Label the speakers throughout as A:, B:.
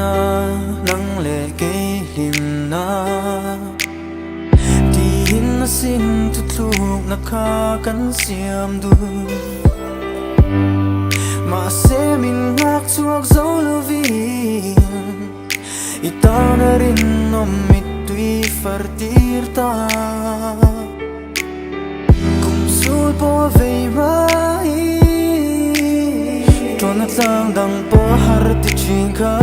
A: na nang le kay lim na Diin na sin tutluk na kakan siam du Maase min ngak chuak zo lovin Ita na rin om itui fartir ta Kum sul po vei mai Tron at lang dang po harti chinka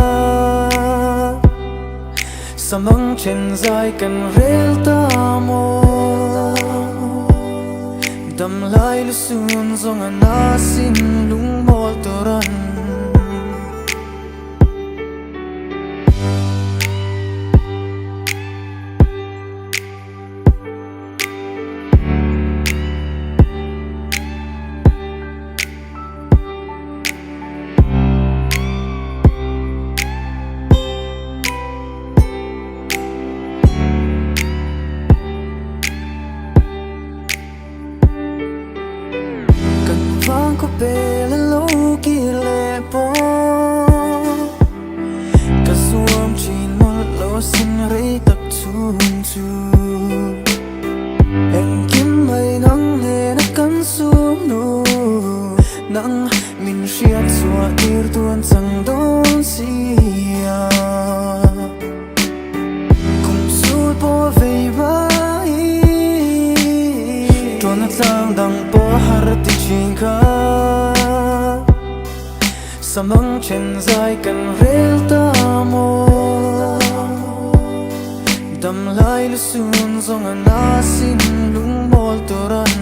A: Samang chen zai kan rel ta mo Dam lai lusun zong anasin lung mol toran Ko pela lo ki le po Kasuam chin mol lo sin rei tak chun chu Em kim mai nang he na kan sum nu Nang min shiat sua ir tuan sang don sia Kum sul po vei mai Tuan at lang dang po harti chinka Samang chen zai kan rel ta mo Dam lai lusun zong anasin lung mol toran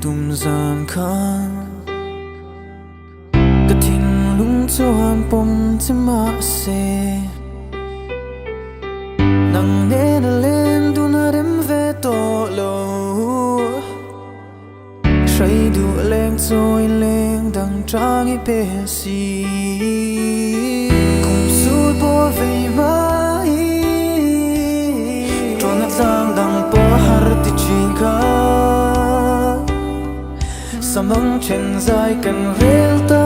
A: Tum zam khan Ka tin lung chuan pom che ma se Nang ne na len du na rem ve to lo Shai du leng choi leng dang trang I pe si Kung sul po vei mai Tron at lang dang po har ti chinka Samang chen zai kan rel ta